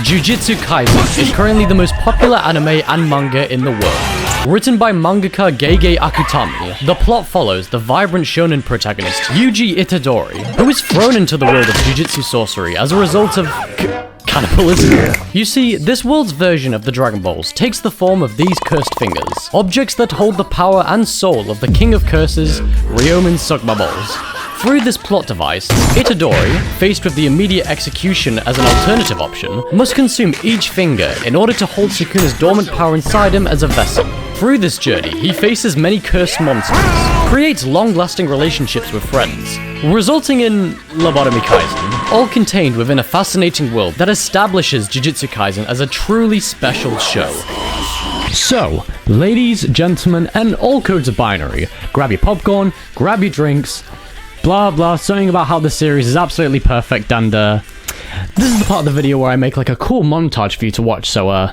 Jujutsu Kaisen is currently the most popular anime and manga in the world. Written by mangaka Gege Akutami, the plot follows the vibrant shonen protagonist Yuji Itadori, who is thrown into the world of jujutsu sorcery as a result of cannibalism. You see, this world's version of the Dragon Balls takes the form of these cursed fingers, objects that hold the power and soul of the king of curses, Ryomen Sukma Balls. Through this plot device, Itadori, faced with the immediate execution as an alternative option, must consume each finger in order to hold Sukuna's dormant power inside him as a vessel. Through this journey, he faces many cursed monsters, creates long-lasting relationships with friends, resulting in Lobotomy Kaisen, all contained within a fascinating world that establishes Jujutsu Kaisen as a truly special show. So, ladies, gentlemen, and all codes of binary, grab your popcorn, grab your drinks, blah blah, saying about how the series is absolutely perfect, and this is the part of the video where I make like a cool montage for you to watch, so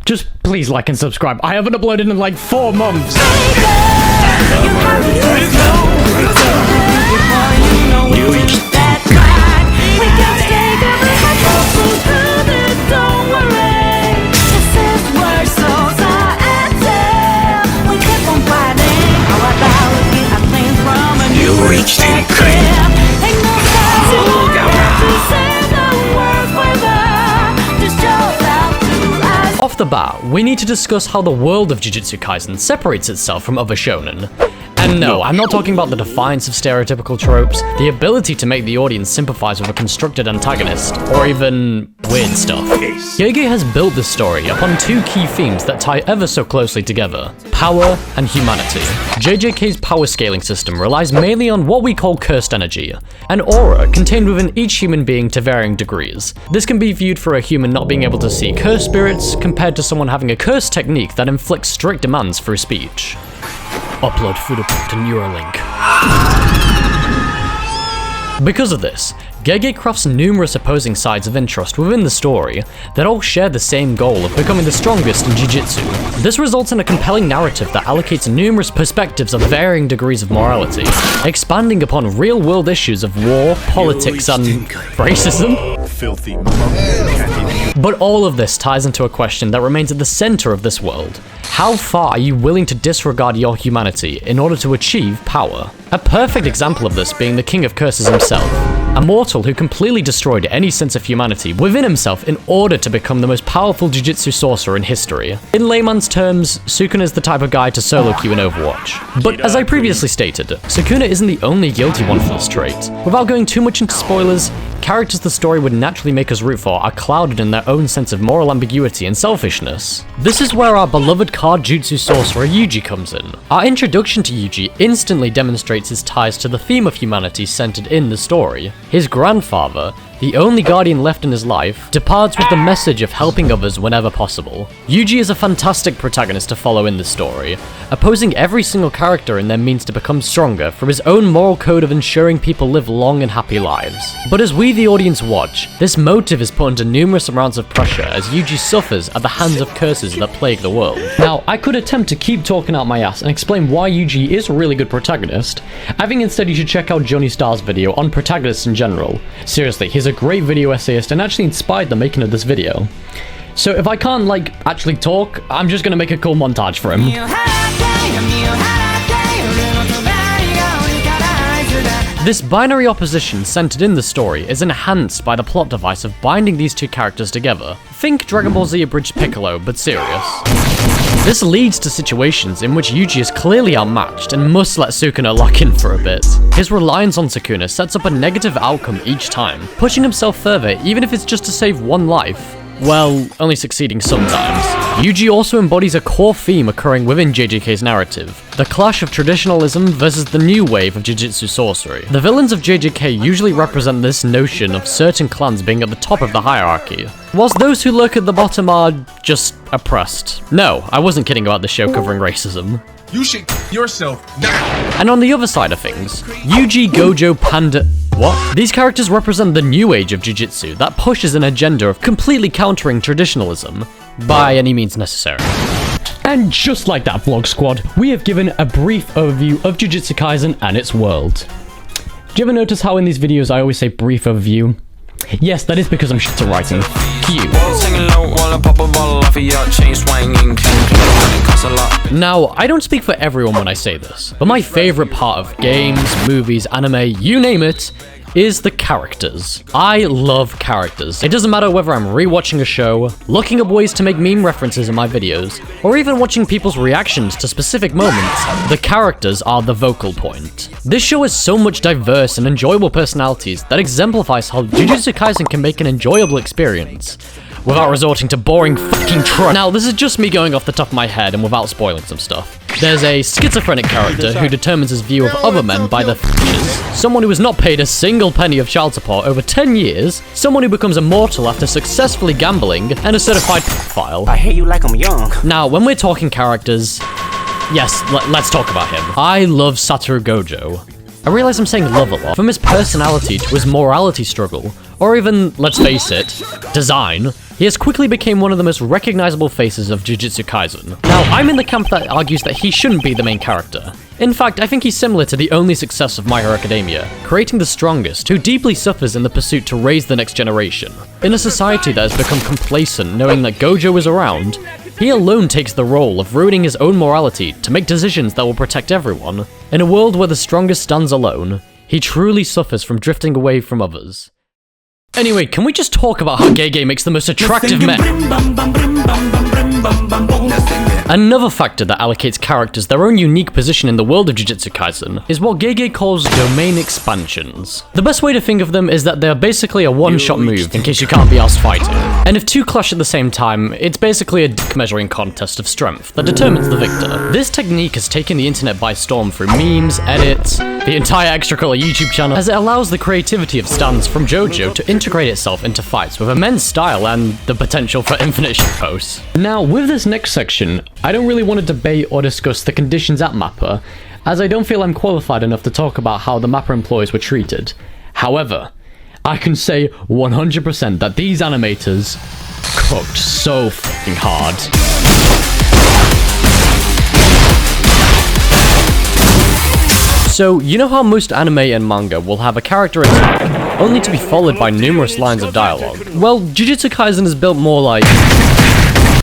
just please like and subscribe. I haven't uploaded in like 4 months. Off the bat, we need to discuss how the world of Jujutsu Kaisen separates itself from other shonen. And no, I'm not talking about the defiance of stereotypical tropes, the ability to make the audience sympathize with a constructed antagonist, or even weird stuff. Gege has built this story upon 2 key themes that tie ever so closely together: power and humanity. JJK's power scaling system relies mainly on what we call cursed energy, an aura contained within each human being to varying degrees. This can be viewed for a human not being able to see cursed spirits compared to someone having a cursed technique that inflicts strict demands through speech. Upload photo to Neuralink. Because of this, Gege crafts numerous opposing sides of interest within the story that all share the same goal of becoming the strongest in Jujutsu. This results in a compelling narrative that allocates numerous perspectives of varying degrees of morality, expanding upon real-world issues of war, politics, and racism. Filthy monkey. But all of this ties into a question that remains at the center of this world. How far are you willing to disregard your humanity in order to achieve power? A perfect example of this being the King of Curses himself, a mortal who completely destroyed any sense of humanity within himself in order to become the most powerful jujutsu sorcerer in history. In layman's terms, Sukuna is the type of guy to solo queue in Overwatch. But as I previously stated, Sukuna isn't the only guilty one for this trait. Without going too much into spoilers, characters the story would naturally make us root for are clouded in their own sense of moral ambiguity and selfishness. This is where our beloved card jutsu sorcerer Yuji comes in. Our introduction to Yuji instantly demonstrates his ties to the theme of humanity centered in the story. His grandfather, the only guardian left in his life, departs with the message of helping others whenever possible. Yuji is a fantastic protagonist to follow in this story, opposing every single character in their means to become stronger through his own moral code of ensuring people live long and happy lives. But as we the audience watch, this motive is put under numerous amounts of pressure as Yuji suffers at the hands of curses that plague the world. Now, I could attempt to keep talking out my ass and explain why Yuji is a really good protagonist. I think instead you should check out Johnny Starr's video on protagonists in general. Seriously, he's a great video essayist and actually inspired the making of this video. So if I can't, like, actually talk, I'm just gonna make a cool montage for him. This binary opposition centered in the story is enhanced by the plot device of binding these 2 characters together. Think Dragon Ball Z Abridged Piccolo, but serious. This leads to situations in which Yuji is clearly outmatched and must let Sukuna lock in for a bit. His reliance on Sukuna sets up a negative outcome each time, pushing himself further even if it's just to save 1 life. Well, only succeeding sometimes. Yuji also embodies a core theme occurring within JJK's narrative, the clash of traditionalism versus the new wave of jujutsu sorcery. The villains of JJK usually represent this notion of certain clans being at the top of the hierarchy, whilst those who lurk at the bottom are just oppressed. No, I wasn't kidding about the show covering racism. You should yourself now. And on the other side of things, Yuji, Gojo, Panda... What? These characters represent the new age of Jujutsu that pushes an agenda of completely countering traditionalism, by any means necessary. And just like that, Vlog Squad, we have given a brief overview of Jujutsu Kaisen and its world. Do you ever notice how in these videos I always say brief overview? Yes, that is because I'm shit at writing. Cue. Now, I don't speak for everyone when I say this, but my favorite part of games, movies, anime, you name it, is the characters. I love characters. It doesn't matter whether I'm rewatching a show, looking up ways to make meme references in my videos, or even watching people's reactions to specific moments, the characters are the vocal point. This show has so much diverse and enjoyable personalities that exemplifies how Jujutsu Kaisen can make an enjoyable experience, without resorting to boring fucking trope. Now, this is just me going off the top of my head and without spoiling some stuff. There's a schizophrenic character who determines his view of other men by their features, someone who has not paid a single penny of child support over 10 years, someone who becomes immortal after successfully gambling, and a certified pedophile. I hate you like I'm young. Now, when we're talking characters, yes, let's talk about him. I love Satoru Gojo. I realize I'm saying love a lot. From his personality to his morality struggle, or even, let's face it, design, he has quickly become one of the most recognizable faces of Jujutsu Kaisen. Now, I'm in the camp that argues that he shouldn't be the main character. In fact, I think he's similar to the only success of My Hero Academia, creating the strongest, who deeply suffers in the pursuit to raise the next generation. In a society that has become complacent knowing that Gojo is around, he alone takes the role of ruining his own morality to make decisions that will protect everyone. In a world where the strongest stands alone, he truly suffers from drifting away from others. Anyway, can we just talk about how Gege makes the most attractive men? Another factor that allocates characters their own unique position in the world of Jujutsu Kaisen is what Gege calls domain expansions. The best way to think of them is that they're basically a one-shot move in case you can't be asked fighting. And if two clash at the same time, it's basically a dick measuring contest of strength that determines the victor. This technique has taken the internet by storm through memes, edits, the entire extracolor YouTube channel, as it allows the creativity of stands from JoJo to integrate itself into fights with immense style and the potential for infinite shitposts. Now, with this next section, I don't really want to debate or discuss the conditions at Mappa, as I don't feel I'm qualified enough to talk about how the Mappa employees were treated. However, I can say 100% that these animators cooked so fucking hard. So, you know how most anime and manga will have a character attack, only to be followed by numerous lines of dialogue? Well, Jujutsu Kaisen is built more like...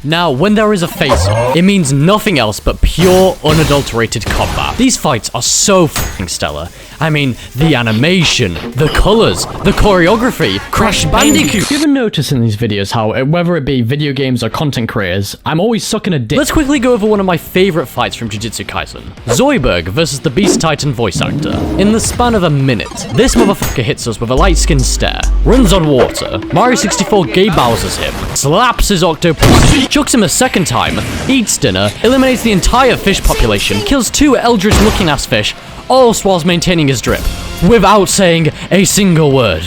Now, when there is a face-off, it means nothing else but pure, unadulterated combat. These fights are so fucking stellar. I mean, the animation, the colors, the choreography, Crash Bandicoot. You ever notice in these videos how, whether it be video games or content creators, I'm always sucking a dick? Let's quickly go over one of my favorite fights from Jujutsu Kaisen. Zoidberg versus the Beast Titan voice actor. In the span of a minute, this motherfucker hits us with a light-skinned stare, runs on water, Mario 64 gay Bowsers him, slaps his octopus, chucks him a second time, eats dinner, eliminates the entire fish population, kills two eldritch-looking ass fish, all whilst maintaining his drip, without saying a single word.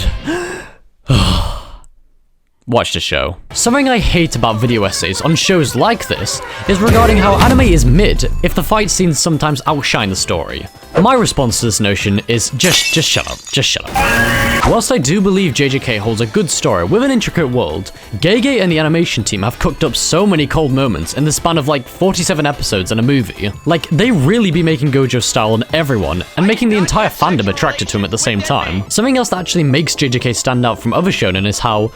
Watch the show. Something I hate about video essays on shows like this is regarding how anime is mid if the fight scenes sometimes outshine the story. My response to this notion is just shut up, just shut up. Whilst I do believe JJK holds a good story with an intricate world, Gege and the animation team have cooked up so many cold moments in the span of like 47 episodes in a movie. Like, they really be making Gojo's style on everyone and making the entire fandom attracted to him at the same time. Something else that actually makes JJK stand out from other shonen is how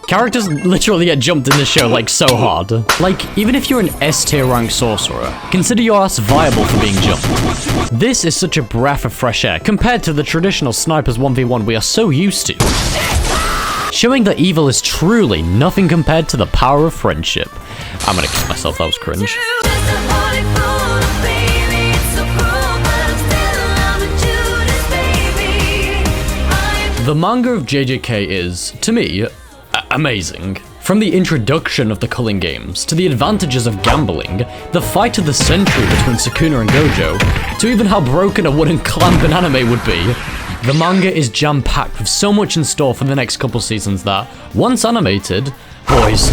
characters literally get jumped in this show like so hard. Like, even if you're an S-tier rank sorcerer, consider your ass viable for being jumped. This is such a breath of fresh air compared to the traditional snipers 1v1 we are so used to. Showing that evil is truly nothing compared to the power of friendship. I'm gonna kick myself, that was cringe. The manga of JJK is, to me, amazing. From the introduction of the culling games, to the advantages of gambling, the fight of the century between Sukuna and Gojo, to even how broken a wooden clamp in anime would be, the manga is jam-packed with so much in store for the next couple seasons that, once animated, boys,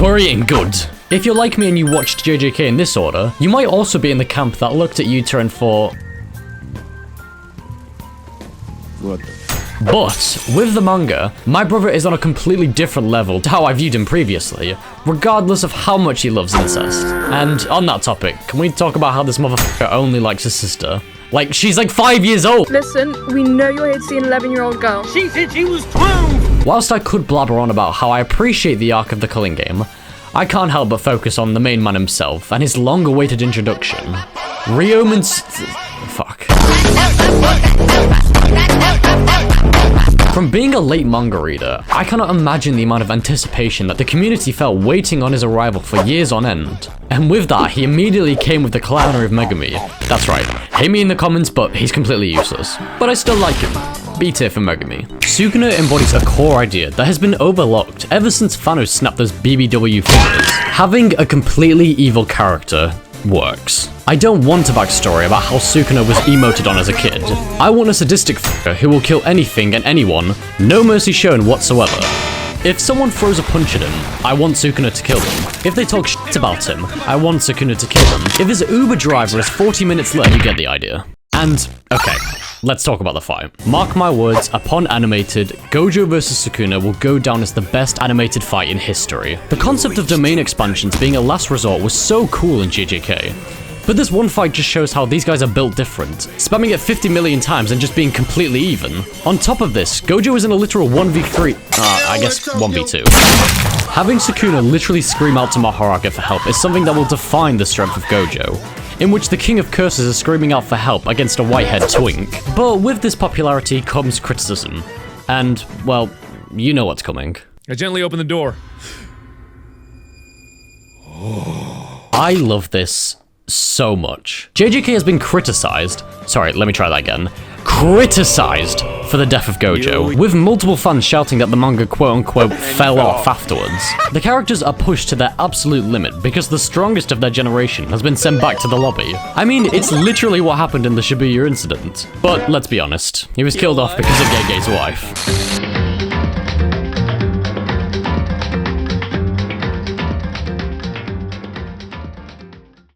we're eating good. If you're like me and you watched JJK in this order, you might also be in the camp that looked at U-turn for... What the... But with the manga, my brother is on a completely different level to how I viewed him previously, regardless of how much he loves incest. And on that topic, can we talk about how this motherfucker only likes his sister? Like, she's like 5 years old! Listen, we know you're here to see an 11-year-old girl. She said she was 12! Whilst I could blabber on about how I appreciate the arc of the Culling game, I can't help but focus on the main man himself and his long-awaited introduction. Ryomen's... fuck. From being a late manga reader, I cannot imagine the amount of anticipation that the community felt waiting on his arrival for years on end. And with that, he immediately came with the calamity of Megumi. That's right, hate me in the comments, but he's completely useless. But I still like him. B tier for Megumi. Sukuna embodies a core idea that has been overlooked ever since Thanos snapped those BBW fingers. Having a completely evil character works. I don't want a backstory about how Sukuna was emoted on as a kid. I want a sadistic fucker who will kill anything and anyone, no mercy shown whatsoever. If someone throws a punch at him, I want Sukuna to kill them. If they talk shit about him, I want Sukuna to kill them. If his Uber driver is 40 minutes late, you get the idea. And, okay, let's talk about the fight. Mark my words, upon animated, Gojo vs Sukuna will go down as the best animated fight in history. The concept of domain expansions being a last resort was so cool in JJK. But this one fight just shows how these guys are built different, spamming it 50 million times and just being completely even. On top of this, Gojo is in a literal 1v3, I guess 1v2. Having Sukuna literally scream out to Mahoraga for help is something that will define the strength of Gojo, in which the King of Curses is screaming out for help against a white-haired twink. But with this popularity comes criticism. And, well, you know what's coming. I gently open the door. I love this so much. JJK has been criticized, sorry, let me try that again, criticized for the death of Gojo, with multiple fans shouting that the manga quote-unquote fell off afterwards. The characters are pushed to their absolute limit because the strongest of their generation has been sent back to the lobby. I mean, it's literally what happened in the Shibuya incident. But let's be honest, he was killed off because of Gege's wife.